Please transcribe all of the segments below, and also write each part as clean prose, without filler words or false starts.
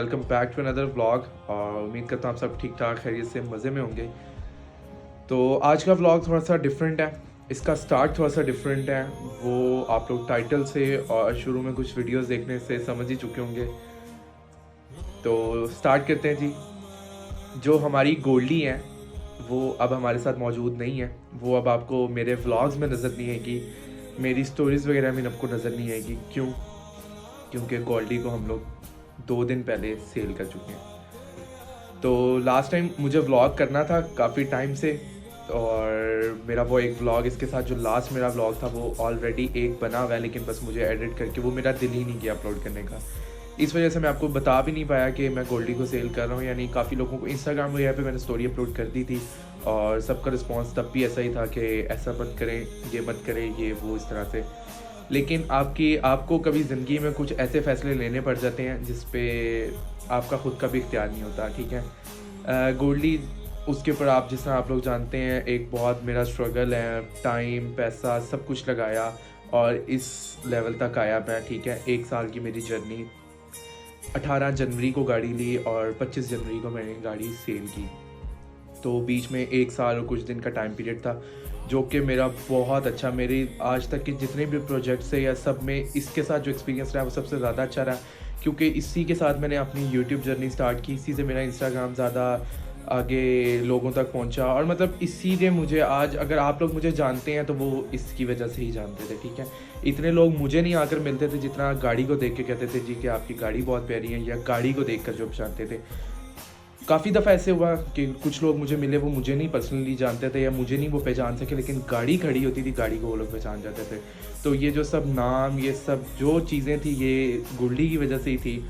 Welcome back to another vlog. और उम्मीद करता हूँ आप सब ठीक ठाक खैरियत से मज़े में होंगे। तो आज का व्लॉग थोड़ा सा डिफरेंट है, इसका स्टार्ट थोड़ा सा डिफरेंट है। वो आप लोग टाइटल से और शुरू में कुछ वीडियोस देखने से समझ ही चुके होंगे। तो स्टार्ट करते हैं जी। जो हमारी गोल्डी हैं वो अब हमारे साथ मौजूद नहीं है। वो अब आपको मेरे व्लॉग्स में नज़र नहीं आएगी, मेरी स्टोरीज़ वगैरह में आपको नज़र नहीं आएगी। क्यों? क्योंकि गोल्डी को हम लोग 2 दिन पहले सेल कर चुके हैं। तो लास्ट टाइम मुझे व्लॉग करना था काफ़ी टाइम से, और मेरा वो एक व्लॉग इसके साथ जो लास्ट मेरा व्लॉग था वो ऑलरेडी एक बना हुआ है, लेकिन बस मुझे एडिट करके वो मेरा दिल ही नहीं किया अपलोड करने का। इस वजह से मैं आपको बता भी नहीं पाया कि मैं गोल्डी को सेल कर रहा हूँ। यानी काफ़ी लोगों को इंस्टाग्राम वगैरह पे मैंने स्टोरी अपलोड कर दी थी और सबका रिस्पांस तब भी ऐसा ही था कि ऐसा मत करें, ये मत करें, ये वो इस तरह से। लेकिन आपको कभी ज़िंदगी में कुछ ऐसे फ़ैसले लेने पड़ जाते हैं जिस पे आपका ख़ुद का भी इख्तियार नहीं होता, ठीक है। गोल्डी उसके ऊपर आप जिस तरह आप लोग जानते हैं एक बहुत मेरा स्ट्रगल है, टाइम पैसा सब कुछ लगाया और इस लेवल तक आया मैं, ठीक है। 1 साल की मेरी जर्नी। 18 जनवरी को गाड़ी ली और 25 जनवरी को मैंने गाड़ी सेल की। तो बीच में 1 साल और कुछ दिन का टाइम पीरियड था जो कि मेरा बहुत अच्छा, मेरे आज तक के जितने भी प्रोजेक्ट्स है या सब में इसके साथ जो एक्सपीरियंस रहा वो सबसे ज़्यादा अच्छा रहा। क्योंकि इसी के साथ मैंने अपनी यूट्यूब जर्नी स्टार्ट की, इसी से मेरा इंस्टाग्राम ज़्यादा आगे लोगों तक पहुंचा। और मतलब इसीलिए मुझे आज अगर आप लोग मुझे जानते हैं तो वो इसकी वजह से ही जानते थे, ठीक है। इतने लोग मुझे नहीं आकर मिलते थे जितना गाड़ी को देख के कहते थे जी कि आपकी गाड़ी बहुत प्यारी है, या गाड़ी को देख कर जो पहचानते थे। काफ़ी दफ़ा ऐसे हुआ कि कुछ लोग मुझे मिले, वो मुझे नहीं पर्सनली जानते थे या मुझे नहीं वो पहचान सके, लेकिन गाड़ी खड़ी होती थी, गाड़ी को वो लोग पहचान जाते थे। तो ये जो सब नाम, ये सब जो चीज़ें थी ये गोल्डी की वजह से ही थी।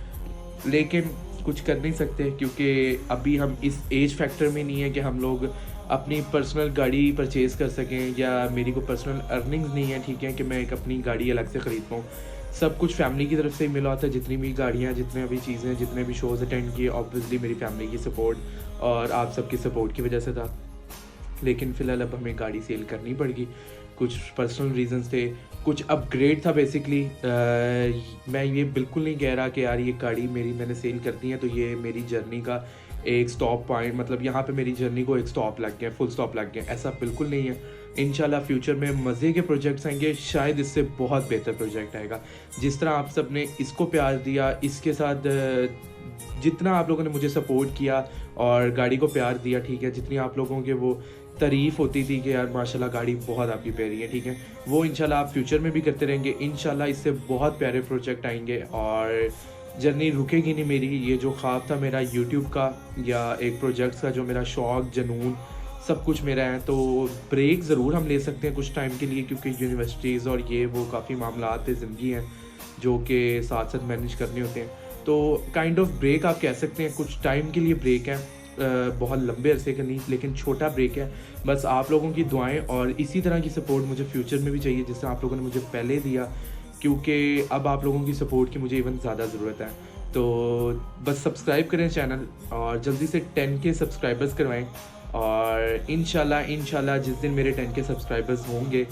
लेकिन कुछ कर नहीं सकते क्योंकि अभी हम इस एज फैक्टर में नहीं है कि हम लोग अपनी पर्सनल गाड़ी परचेज़ कर सकें, या मेरी को पर्सनल अर्निंग्स नहीं है, ठीक है, कि मैं एक अपनी गाड़ी अलग से ख़रीद पाऊँ। सब कुछ फैमिली की तरफ से ही मिला होता है। जितनी भी गाड़ियाँ, जितने भी चीज़ें, जितने भी शोज़ अटेंड किए, ऑब्वियसली मेरी फैमिली की सपोर्ट और आप सबकी सपोर्ट की वजह से था। लेकिन फ़िलहाल अब हमें गाड़ी सेल करनी पड़ेगी। कुछ पर्सनल रीज़न्स थे, कुछ अपग्रेड था बेसिकली। मैं ये बिल्कुल नहीं कह रहा कि यार ये गाड़ी मेरी मैंने सेल कर दी है तो ये मेरी जर्नी का एक स्टॉप पॉइंट, मतलब यहाँ पे मेरी जर्नी को एक स्टॉप लग गया, फुल स्टॉप लग गया, ऐसा बिल्कुल नहीं है। इंशाल्लाह फ्यूचर में मज़े के प्रोजेक्ट्स आएंगे, शायद इससे बहुत बेहतर प्रोजेक्ट आएगा। जिस तरह आप सब ने इसको प्यार दिया, इसके साथ जितना आप लोगों ने मुझे सपोर्ट किया और गाड़ी को प्यार दिया, ठीक है, जितनी आप लोगों के वो तारीफ़ होती थी कि यार माशाल्लाह गाड़ी बहुत आपकी प्यारी है, ठीक है, वो इंशाल्लाह आप फ्यूचर में भी करते रहेंगे। इंशाल्लाह इससे बहुत प्यारे प्रोजेक्ट आएंगे और जर्नी रुकेगी नहीं मेरी। ये जो ख्वाब था मेरा यूट्यूब का या एक प्रोजेक्ट्स का, जो मेरा शौक़, जुनून सब कुछ मेरा है, तो ब्रेक ज़रूर हम ले सकते हैं कुछ टाइम के लिए, क्योंकि यूनिवर्सिटीज़ और ये वो काफ़ी मामलात ज़िंदगी हैं जो कि साथ साथ मैनेज करने होते हैं। तो काइंड ऑफ ब्रेक आप कह सकते हैं, कुछ टाइम के लिए ब्रेक है, बहुत लंबे अरसे का नहीं, लेकिन छोटा ब्रेक है। बस आप लोगों की दुआएं और इसी तरह की सपोर्ट मुझे फ्यूचर में भी चाहिए जिससे आप लोगों ने मुझे पहले दिया, क्योंकि अब आप लोगों की सपोर्ट की मुझे इवन ज़्यादा ज़रूरत है। तो बस सब्सक्राइब करें चैनल और जल्दी से 10K सब्सक्राइबर्स करवाएं। और इंशाल्लाह जिस दिन मेरे 10K सब्सक्राइबर्स होंगे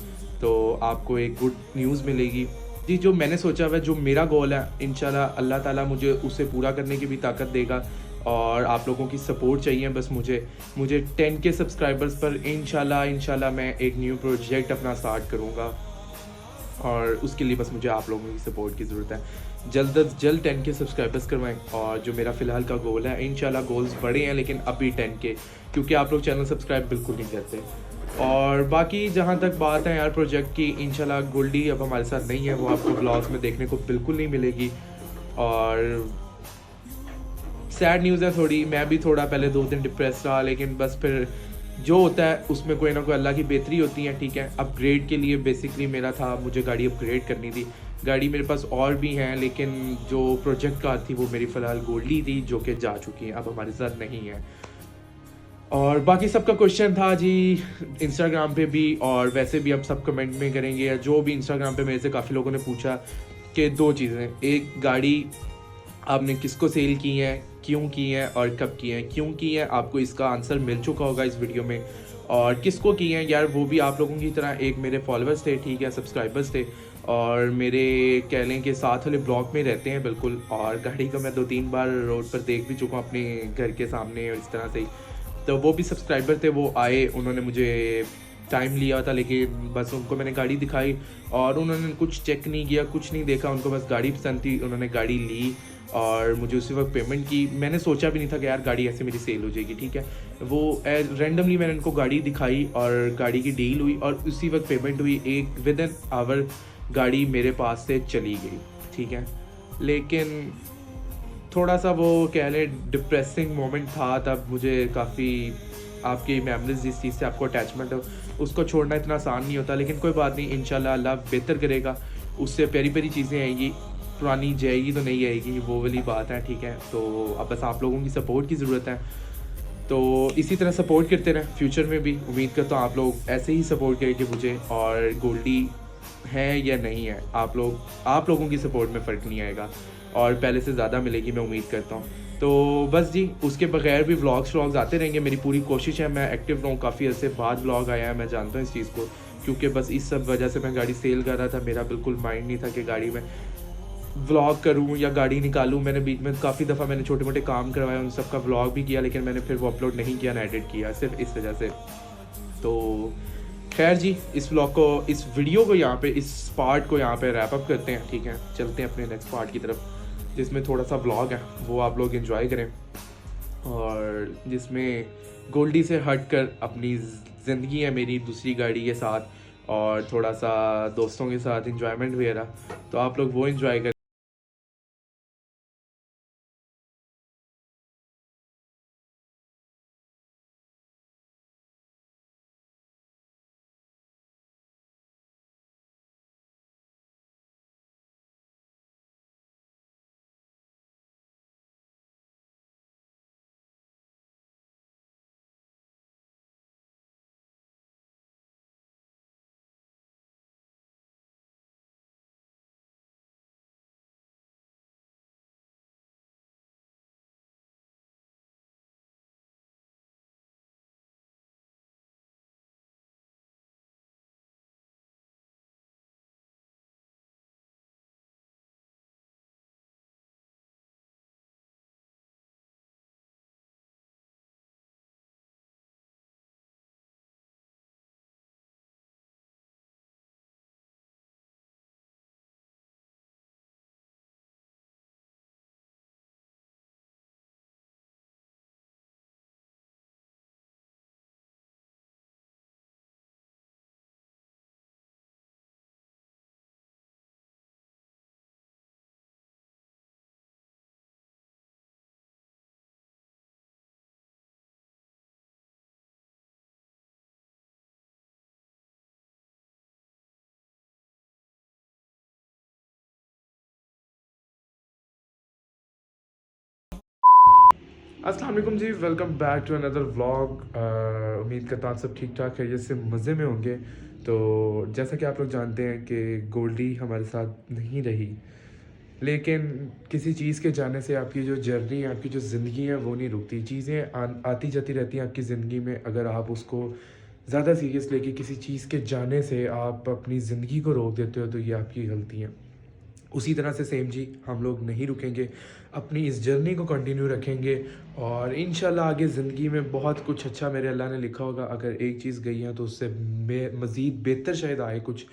तो आपको एक गुड न्यूज़ मिलेगी जी। जो मैंने सोचा हुआ है, जो मेरा गोल है, इंशाल्लाह अल्लाह ताला मुझे उसे पूरा करने की भी ताकत देगा। और आप लोगों की सपोर्ट चाहिए बस मुझे 10K सब्सक्राइबर्स पर इंशाल्लाह मैं एक न्यू प्रोजेक्ट अपना स्टार्ट करूँगा और उसके लिए बस मुझे आप लोगों की सपोर्ट की ज़रूरत है। जल्द अज जल्द 10K सब्सक्राइबर्स करवाएं। और जो मेरा फ़िलहाल का गोल है, इंशाल्लाह गोल्स बड़े हैं लेकिन अभी 10K, क्योंकि आप लोग चैनल सब्सक्राइब बिल्कुल नहीं करते। और बाकी जहाँ तक बात है यार प्रोजेक्ट की, इंशाल्लाह गोल्डी अब हमारे साथ नहीं है, वो आपको ब्लॉग्स में देखने को बिल्कुल नहीं मिलेगी। और सैड न्यूज़ है थोड़ी, मैं भी थोड़ा पहले 2 दिन डिप्रेस रहा, लेकिन बस फिर जो होता है उसमें कोई ना कोई अल्लाह की बेहतरी होती है, ठीक है। अपग्रेड के लिए बेसिकली मेरा था, मुझे गाड़ी अपग्रेड करनी थी। गाड़ी मेरे पास और भी हैं, लेकिन जो प्रोजेक्ट कार थी वो मेरी फ़िलहाल गोल्डी थी जो कि जा चुकी है, अब हमारे साथ नहीं है। और बाकी सबका क्वेश्चन था जी इंस्टाग्राम पे भी, और वैसे भी अब सब कमेंट में करेंगे, या जो भी इंस्टाग्राम पे मेरे से काफ़ी लोगों ने पूछा कि 2 चीज़ें, एक गाड़ी आपने किसको सेल की है, क्यों की हैं और कब की हैं। क्यों की हैं आपको इसका आंसर मिल चुका होगा इस वीडियो में, और किसको की हैं यार, वो भी आप लोगों की तरह एक मेरे फॉलोअर्स थे, ठीक है, सब्सक्राइबर्स थे, और मेरे कह लें कि साथ वाले ब्लॉक में रहते हैं बिल्कुल। और गाड़ी को मैं 2-3 बार रोड पर देख भी चुका हूँ अपने घर के सामने और इस तरह से ही। तो वो भी सब्सक्राइबर थे, वो आए, उन्होंने मुझे टाइम लिया था, लेकिन बस उनको मैंने गाड़ी दिखाई और उन्होंने कुछ चेक नहीं किया, कुछ नहीं देखा, उनको बस गाड़ी पसंद थी, उन्होंने गाड़ी ली और मुझे उसी वक्त पेमेंट की। मैंने सोचा भी नहीं था कि यार गाड़ी ऐसे मेरी सेल हो जाएगी, ठीक है। वो रैंडमली मैंने उनको गाड़ी दिखाई और गाड़ी की डील हुई और उसी वक्त पेमेंट हुई। एक विद एन आवर गाड़ी मेरे पास से चली गई, ठीक है। लेकिन थोड़ा सा वो कह लें डिप्रेसिंग मोमेंट था तब। मुझे काफ़ी आपकी मेमोरीज, जिस चीज़ से आपको अटैचमेंट हो, उसको छोड़ना इतना आसान नहीं होता, लेकिन कोई बात नहीं, इंशाल्लाह अल्लाह बेहतर करेगा। उससे प्यारी प्यारी चीज़ें आएंगी, पुरानी जाएगी तो नहीं आएगी, वो वाली बात है, ठीक है। तो अब बस आप लोगों की सपोर्ट की ज़रूरत है, तो इसी तरह सपोर्ट करते रहें फ्यूचर में भी। उम्मीद करता हूँ आप लोग ऐसे ही सपोर्ट करेंगे मुझे, और गोल्डी है या नहीं है, आप लोगों की सपोर्ट में फ़र्क नहीं आएगा और पहले से ज़्यादा मिलेगी, मैं उम्मीद करता हूँ। तो बस जी, उसके बगैर भी व्लॉग्स आते रहेंगे, मेरी पूरी कोशिश है मैं एक्टिव रहूँ। काफ़ी अर्से बाद व्लॉग आया है, मैं जानता हूँ इस चीज़ को, क्योंकि बस इस सब वजह से मैं गाड़ी सेल कर रहा था। मेरा बिल्कुल माइंड नहीं था कि गाड़ी में व्लॉग करूँ या गाड़ी निकालूँ। मैंने बीच में काफ़ी दफ़ा मैंने छोटे मोटे काम करवाए, उन सब का व्लॉग भी किया, लेकिन मैंने फिर वो अपलोड नहीं किया, ना एडिट किया, सिर्फ इस वजह से। तो खैर जी, इस व्लॉग को, इस वीडियो को यहाँ पे, इस पार्ट को यहाँ पे रैप अप करते हैं, ठीक है। चलते हैं अपने नेक्स्ट पार्ट की तरफ, जिसमें थोड़ा सा व्लॉग है, वो आप लोग एंजॉय करें, और जिसमें गोल्डी से हट कर अपनी ज़िंदगी है मेरी दूसरी गाड़ी के साथ, और थोड़ा सा दोस्तों के साथ इंजॉयमेंट वगैरह, तो आप लोग वो इंजॉय करें। अस्सलाम वालेकुम जी, welcome back to another vlog. उम्मीद करता हूँ आप सब ठीक ठाक खैरियत से मज़े में होंगे। तो जैसा कि आप लोग जानते हैं कि गोल्डी हमारे साथ नहीं रही, लेकिन किसी चीज़ के जाने से आपकी जो जर्नी है, आपकी जो ज़िंदगी है, वो नहीं रुकती। चीज़ें आती जाती रहती हैं आपकी ज़िंदगी में। अगर आप उसको ज़्यादा सीरियस लेके किसी चीज़ के जाने से आप अपनी ज़िंदगी को रोक देते हो, तो ये आपकी गलती है। उसी तरह से सेम जी, हम लोग नहीं रुकेंगे, अपनी इस जर्नी को कंटिन्यू रखेंगे, और इंशाल्लाह आगे ज़िंदगी में बहुत कुछ अच्छा मेरे अल्लाह ने लिखा होगा। अगर एक चीज़ गई है तो उससे मज़ीद बेहतर शायद आए कुछ।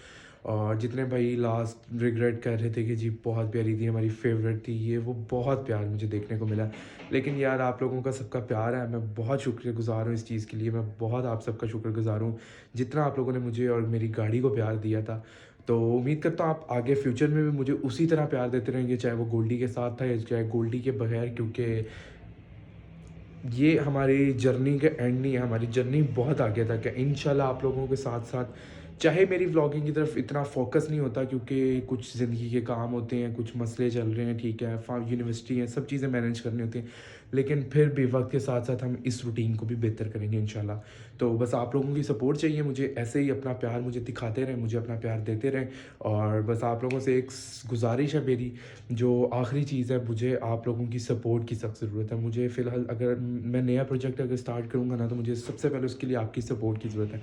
और जितने भाई लास्ट रिग्रेट कर रहे थे कि जी बहुत प्यारी थी, हमारी फेवरेट थी, ये वो बहुत प्यार मुझे देखने को मिला। लेकिन यार आप लोगों का सबका प्यार है, मैं बहुत शुक्रगुज़ार हूँ इस चीज़ के लिए। मैं बहुत आप सबका शुक्रगुज़ार हूँ जितना आप लोगों ने मुझे और मेरी गाड़ी को प्यार दिया था। तो उम्मीद करता हूँ आप आगे फ्यूचर में भी मुझे उसी तरह प्यार देते रहेंगे, चाहे वो गोल्डी के साथ था या चाहे गोल्डी के बगैर, क्योंकि ये हमारी जर्नी का एंड नहीं है। हमारी जर्नी बहुत आगे तक है। इंशाल्लाह आप लोगों के साथ साथ, चाहे मेरी व्लॉगिंग की तरफ इतना फोकस नहीं होता क्योंकि कुछ ज़िंदगी के काम होते हैं, कुछ मसले चल रहे हैं, ठीक है, यूनिवर्सिटी है, सब चीज़ें मैनेज करनी होती हैं, लेकिन फिर भी वक्त के साथ साथ हम इस रूटीन को भी बेहतर करेंगे इंशाल्लाह। तो बस आप लोगों की सपोर्ट चाहिए मुझे, ऐसे ही अपना प्यार मुझे दिखाते रहें, मुझे अपना प्यार देते रहें। और बस आप लोगों से एक गुजारिश है मेरी, जो आखिरी चीज़ है, मुझे आप लोगों की सपोर्ट की सख्त ज़रूरत है। मुझे फ़िलहाल अगर मैं नया प्रोजेक्ट अगर स्टार्ट करूँगा ना, तो मुझे सबसे पहले उसके लिए आपकी सपोर्ट की ज़रूरत है।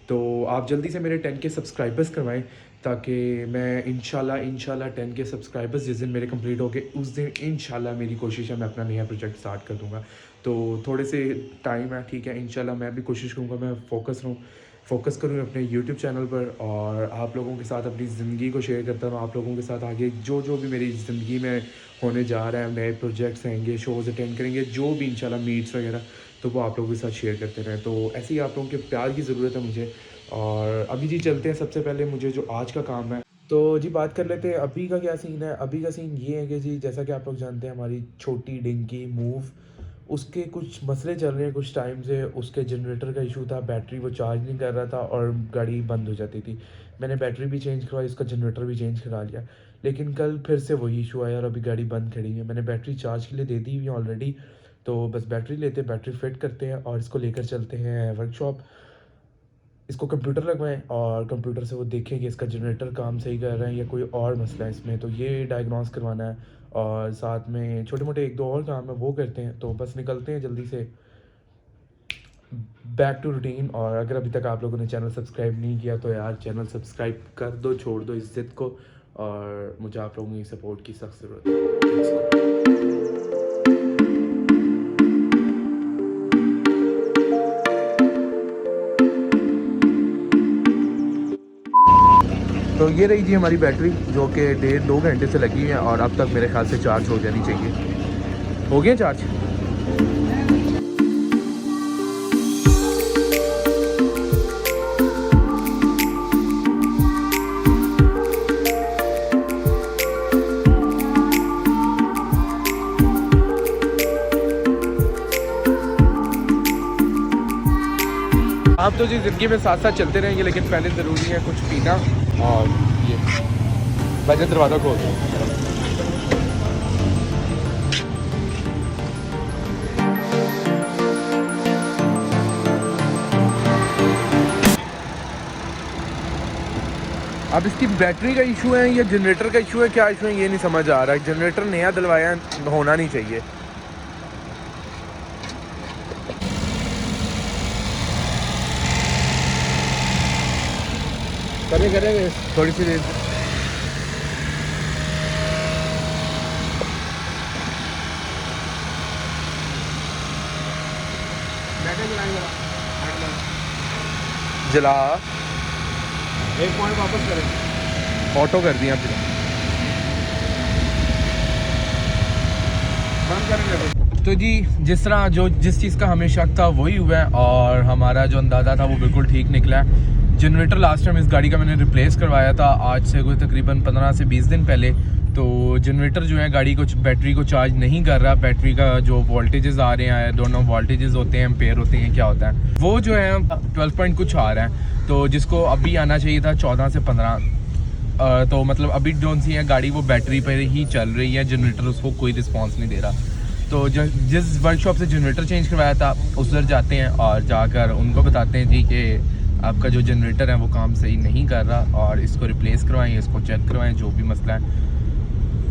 तो आप जल्दी से मेरे 10K सब्सक्राइबर्स करवाएं, ताकि मैं इंशाल्लाह 10K सब्सक्राइबर्स जिस दिन मेरे कंप्लीट हो गए उस दिन इंशाल्लाह मेरी कोशिश है मैं अपना नया प्रोजेक्ट स्टार्ट कर दूँगा। तो थोड़े से टाइम है, ठीक है, इंशाल्लाह मैं भी कोशिश करूँगा मैं फोकस करूँ अपने यूट्यूब चैनल पर, और आप लोगों के साथ अपनी ज़िंदगी को शेयर करता रहूँ। आप लोगों के साथ आगे जो भी मेरी ज़िंदगी में होने जा रहा है, नए प्रोजेक्ट्स रहेंगे, शोज़ अटेंड करेंगे, जो भी इंशाल्लाह मीट्स वगैरह, तो वो आप लोगों के साथ शेयर करते रहें। तो ऐसे ही आप लोगों के प्यार की ज़रूरत है मुझे। और अभी जी चलते हैं, सबसे पहले मुझे जो आज का काम है, तो जी बात कर लेते हैं अभी का क्या सीन है। अभी का सीन ये है कि जी जैसा कि आप लोग जानते हैं, हमारी छोटी डिंकी मूव, उसके कुछ मसले चल रहे हैं कुछ टाइम से। उसके जनरेटर का इशू था, बैटरी वो चार्ज नहीं कर रहा था और गाड़ी बंद हो जाती थी। मैंने बैटरी भी चेंज करवाई, उसका जनरेटर भी चेंज करा लिया, लेकिन कल फिर से वही इशू आया और अभी गाड़ी बंद खड़ी है। मैंने बैटरी चार्ज के लिए दे दी हुई ऑलरेडी, तो बस बैटरी फिट करते हैं और इसको लेकर चलते हैं वर्कशॉप। इसको कंप्यूटर लगवाएं और कंप्यूटर से वो देखें कि इसका जनरेटर काम सही कर रहा है या कोई और मसला है इसमें, तो ये डायग्नोस करवाना है। और साथ में छोटे मोटे एक दो और काम है वो करते हैं। तो बस निकलते हैं जल्दी से बैक टू रूटीन। और अगर अभी तक आप लोगों ने चैनल सब्सक्राइब नहीं किया तो यार चैनल सब्सक्राइब कर दो, छोड़ दो इस जिद को, और मुझे आप लोगों की सपोर्ट की सख्त ज़रूरत है। तो ये रही जी हमारी बैटरी, जो कि 1.5-2 घंटे से लगी है और अब तक मेरे ख्याल से चार्ज हो जानी चाहिए। हो गया चार्ज। आप तो जी ज़िंदगी में साथ साथ चलते रहेंगे, लेकिन पहले ज़रूरी है कुछ पीना। और ये वजह दरवाज़ा खोल दो। अब इसकी बैटरी का इशू है या जनरेटर का इशू है, क्या इशू है ये नहीं समझ आ रहा है। जनरेटर नया डलवाया होना नहीं चाहिए। करेंगे थोड़ी सी देर। जला एक पॉइंट वापस करें, ऑटो कर दिया फिर बंद करेंगे। तो जी जिस चीज़ का हमें शक था वही हुआ है, और हमारा जो अंदाज़ा था वो बिल्कुल ठीक निकला है। जनरेटर लास्ट टाइम इस गाड़ी का मैंने रिप्लेस करवाया था आज से कोई तकरीबन 15 से 20 दिन पहले। तो जनरेटर जो है गाड़ी को बैटरी को चार्ज नहीं कर रहा। बैटरी का जो वोल्टेजेस आ रहे हैं, दोनों वोल्टेजेस होते हैं, एम्पेयर होते हैं, क्या होता है वो जो है 12 पॉइंट कुछ आ रहा है, तो जिसको अभी आना चाहिए था 14 से 15। तो मतलब अभी जो सी है गाड़ी वो बैटरी पर ही चल रही है, जनरेटर उसको कोई रिस्पॉन्स नहीं दे रहा। तो जिस वर्कशॉप से जनरेटर चेंज करवाया था उधर जाते हैं और जाकर उनको बताते हैं जी कि आपका जो जनरेटर है वो काम सही नहीं कर रहा और इसको रिप्लेस करवाएं, इसको चेक करवाएं, जो भी मसला है।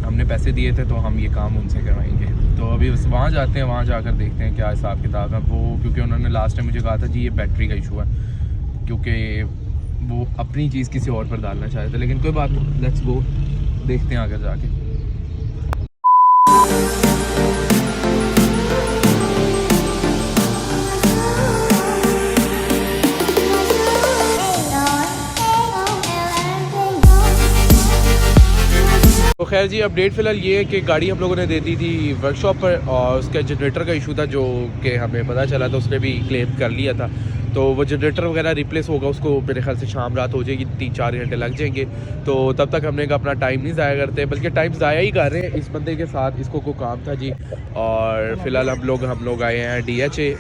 हमने पैसे दिए थे तो हम ये काम उनसे करवाएंगे। तो अभी बस वहाँ जाते हैं, वहाँ जाकर देखते हैं क्या हिसाब किताब है वो, क्योंकि उन्होंने लास्ट टाइम मुझे कहा था जी ये बैटरी का इशू है, क्योंकि वो अपनी चीज़ किसी और पर डालना चाहते थे। लेकिन कोई बात नहीं, लेट्स गो, देखते हैं आगे जाके। तो खैर जी अपडेट फ़िलहाल ये है कि गाड़ी हम लोगों ने दे दी थी वर्कशॉप पर, और उसका जनरेटर का इशू था जो कि हमें पता चला था, उसने भी क्लेम कर लिया था। तो वो जनरेटर वगैरह रिप्लेस होगा, उसको मेरे ख्याल से शाम रात हो जाएगी, 3-4 घंटे लग जाएंगे। तो तब तक हमने कहा अपना टाइम नहीं ज़ाया करते, बल्कि टाइम ज़ाया ही कर रहे हैं इस बंदे के साथ। इसको कोई काम था जी, और फ़िलहाल हम लोग आए हैं DHA।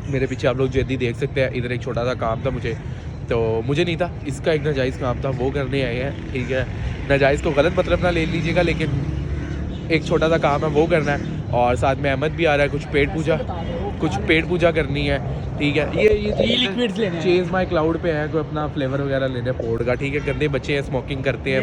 मेरे पीछे आप लोग जल्दी देख सकते हैं, इधर एक छोटा सा काम था मुझे नहीं था, इसका एक नाजायज़ काम था, वो करने आए हैं। ठीक है, नाजायज़ को गलत मतलब ना ले लीजिएगा, लेकिन एक छोटा सा काम है वो करना है। और साथ में अहमद भी आ रहा है, कुछ पेट पूजा करनी है, ठीक है। ये लिक्विड्स लेने हैं, चेंज माई क्लाउड पे है, कोई अपना फ्लेवर वगैरह लेने पोड का, ठीक है। गंदे बच्चे हैं, स्मोकिंग करते हैं,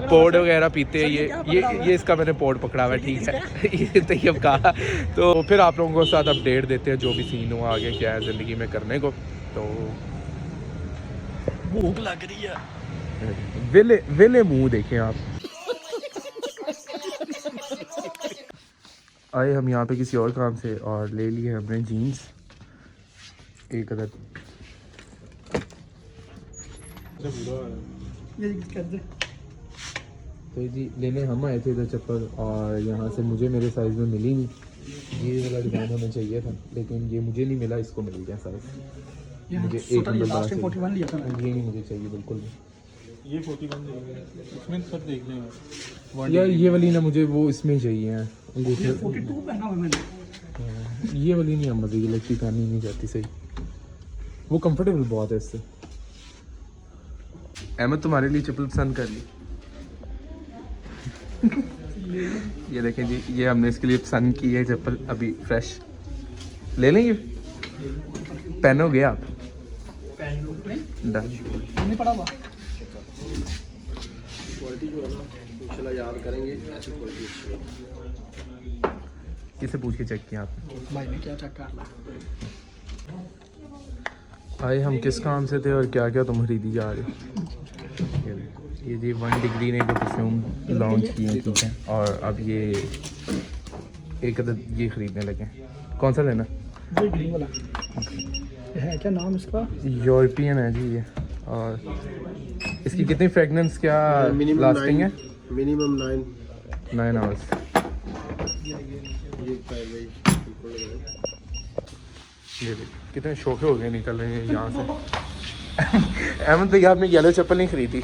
पोड वगैरह पीते हैं, ये इसका मैंने पोड पकड़ा हुआ है, ठीक है। ये तैयब कहा। तो फिर आप लोगों को साथ अपडेट देते हैं जो भी सीन हुआ आगे क्या है ज़िंदगी में करने को। तो भूख लग रही है, वेले मुंह देखें आप। आए हम यहाँ पे किसी और काम से और ले लिए हमने जीन्स एक अदद। तो जी लेने हम आए थे इधर चप्पल, और यहाँ से मुझे मेरे साइज़ में मिली नहीं। ये वाला डिज़ाइन हमें चाहिए था लेकिन ये मुझे नहीं मिला, इसको मिल गया साइज़। मुझे एक नंबर लास्ट 41 लिया था, ये नहीं मुझे चाहिए बिल्कुल भी। ये 41 इसमें सब देख लेंगे यार ये वाली ना मुझे वो इसमें चाहिए है, 42 पहना हुआ मैंने। ये वाली नहीं हम मज़े की लगती, पहनी नहीं जाती सही, वो कंफर्टेबल बहुत है इससे। अहमद तुम्हारे लिए चप्पल पसंद कर ली। ये देखें जी, ये हमने इसके लिए पसंद की है चप्पल, अभी फ्रेश। ले लेंगे, पहनोगे आप? नहीं पड़ा हुआ क्वालिटी जो है ना इंशाल्लाह याद करेंगे, ऐसी क्वालिटी अच्छी है। किसे पूछ के चेक किया आपने? भाई ने क्या चेक कर ला। आए हम किस काम से थे और क्या क्या तुम खरीदी जा रहे हो? ये जी 1 डिग्री ने जो परफ्यूम लॉन्च किए, ठीक है। और अब ये एक अदद ये ख़रीदने लगे। कौन सा लेना? ये ग्रीन वाला है, क्या नाम इसका? यूरोपियन है जी ये। और इसकी कितनी फ्रेगनेंस क्या लास्टिंग है? Minimum 9 hours. ये कितने शौके हो गए निकल रहे हैं यहाँ से। अहमद भैया आपने येलो चप्पल नहीं खरीदी।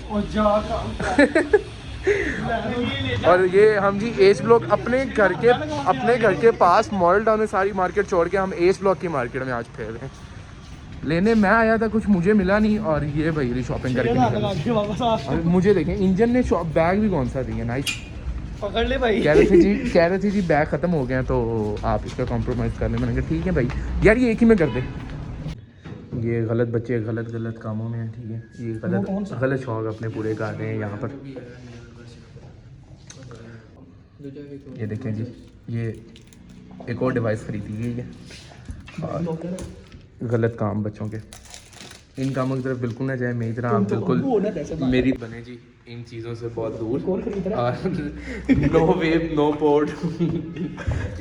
और ये हम जी एच ब्लॉक अपने घर के पास मॉडल टाउन में सारी मार्केट छोड़ के हम एच ब्लॉक की मार्केट में आज फेर रहे हैं। लेने मैं आया था, कुछ मुझे मिला नहीं, और ये भाई शॉपिंग करके निकल। और मुझे देखें इंजन ने बैग भी कौन सा दिया, नाइस पकड़ ले भाई। कह रहे थे जी बैग ख़त्म हो गया तो आप इसका कॉम्प्रोमाइज़ कर लें। मैंने कहा ठीक है भाई, यार ये एक ही में कर दे। ये गलत बच्चे गलत कामों में हैं, ठीक है। ये गलत शौक अपने पूरे कर रहे हैं यहाँ पर। ये देखें जी, ये एक और डिवाइस खरीदी गई है, और गलत काम बच्चों के, इन कामों की तरफ बिल्कुल ना जाए। मेरी तरह आप बिल्कुल मेरी बने जी इन चीज़ों से बहुत दूर, और नो वेब नो पोर्ट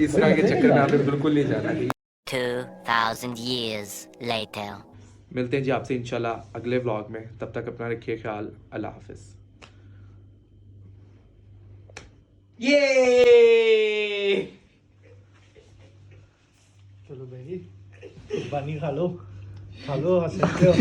इस तरह के चक्कर में आपने बिल्कुल नहीं जाना। 2000 years later. मिलते हैं जी आपसे इंशाल्लाह अगले व्लॉग में, तब तक अपना रखिए ख्याल। अल्लाह हाफिज़। ये चलो भाई पानी खा लो हंसते हो।